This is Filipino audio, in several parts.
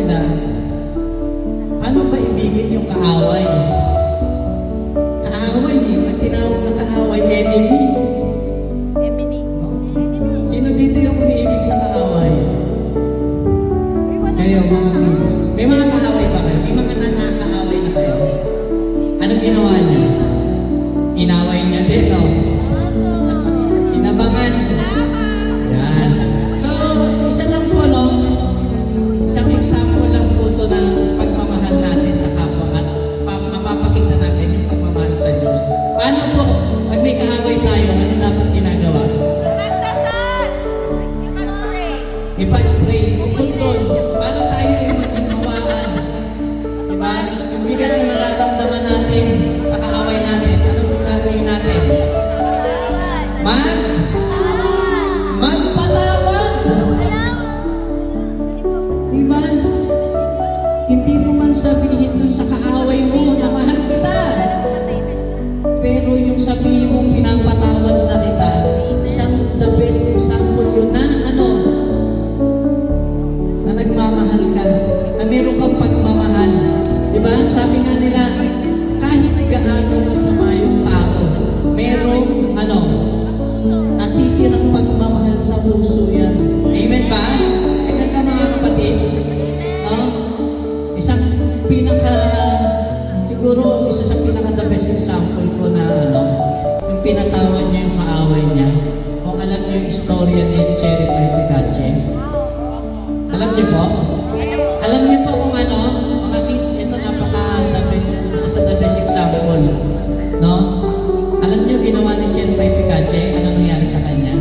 nila, paano ba ibigin yung kaaway? Kaaway eh. Ang tinawag na kaaway, enemy. No? Sino dito yung umiibig sa kaaway? Kayo, mga kids. May mga kaaway ba kayo? May mga nanakaaway na kayo? Anong ginawa niya? Inaway niya din, no? Inabangan. Yan. So, isa lang po, no? Isang example lang po ito ng pagmamahal natin sa kapwa at mapapakita natin yung pagmamahal sa Diyos. Paano po? Pag may kaaway tayo, ano dapat ginagawa? Ipag-pray. Bukod doon, paano tayo yung maghinawaan? Diba? Yung bigat na nararamdaman natin sa kaaway natin, anong gagawin natin? Magpatawad. Diba? Hindi mo man sabihin dun sa kaaway mo na mahal kita. Pero yung sabihin mo pinapatawad na kita, isang the best example yun na na nagmamahal ka, na meron kang pagmamahal. Diba? Sabi nga nila, kahit gaano masama yung tao, merong natitirang pagmamahal sa puso yan. Amen ba? Amen ba mga kapatid? Siguro isa sa pinaka-the best example ko na yung pinatawad niya yung kaaway niya. Kung alam niyo yung istorya ni Cherry Pie Picache. Alam niyo po? Alam niyo po kung mga kids, ito napaka-the best, isa sa the best example. No? Alam niyo ginawa ni Cherry Pie Picache, ano nangyari sa kanya?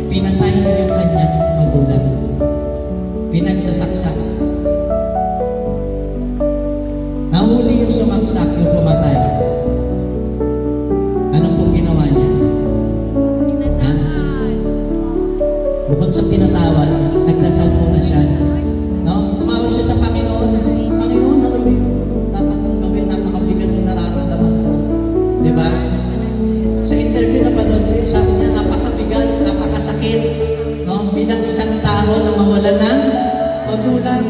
Pinatay niya yung kanyang magulang. Pinagsasaksak. Nahuli yung sumaksak, yung pumatay. Ano pong ginawa niya? Ha? Bukod sa pinatawad, nagdasal muna siya. No? Tumawag siya sa Panginoon. Panginoon, ano ba yung dapat mong gawin? Napakabigat yung nararamdaman ko. Diba? Sa interview na panood ko yun, sabi niya, napakabigat, napakasakit. No? Bilang isang tao na mawala ng magulang.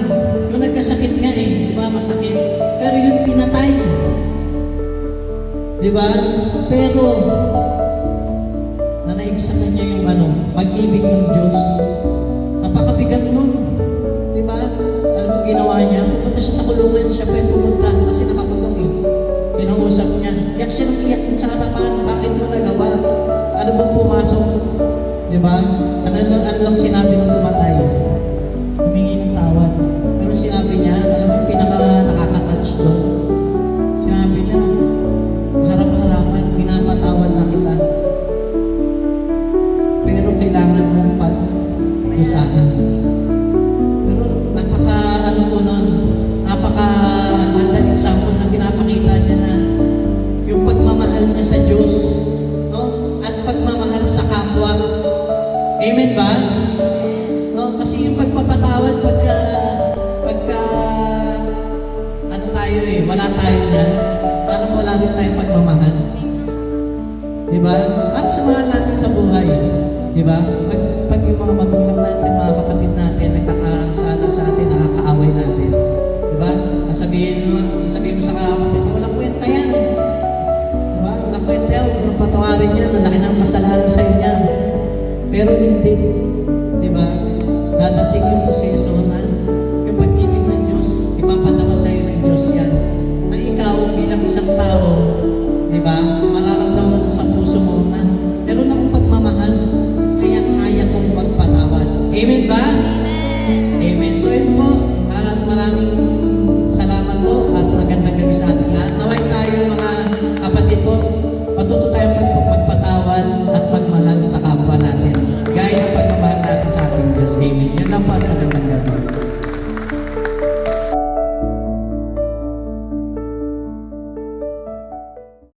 Yung nagkasakit nga diba? Masakit. Pero yung pinatay. Diba? Pero nanaig sa kanya yung pag-ibig ng Diyos. Napakabigat nun. Diba? Alam mo ginawa niya? Pumunta siya sa kulungan, siya pa yung pumunta kasi nakakulong Kinausap niya. Iyak siya ng iyak sa harapan. Bakit mo nagawa? Ano bang pumasok? Diba? Ano lang sinabi ng pumatay? Humingi ng tawad. Pero sinabi niya, alam mo yung pinaka-nakaka-touch doon? Sinabi niya, harap-harapan, pinapatawad na kita. Pero kailangan mong pag-dusahan. Pero napaka example na pinapakita niya na yung pagmamahal niya sa Diyos, no? At pagmamahal sa kapwa. Amen ba? No, kasi yung pagpapatawad pagka tayo wala tayo niyan, parang wala rin tayong pagmamahal. Diba? At samahan natin sa buhay. Diba? Pag yung mga magulang natin, mga kapatid natin, nagkakasala sa atin, nakakaaway natin. Diba? Sasabihin mo sa kapatid, walang kwenta yan. Diba? Walang kwenta yan, walang patawarin yan, ang laki ng kasalanan sa inyo yan. Pero hindi. Diba? Dadating yung proseso na yung pag-ibig ng Diyos, ipapadama sa iyo ng Diyos yan. Na ikaw bilang isang tao, diba?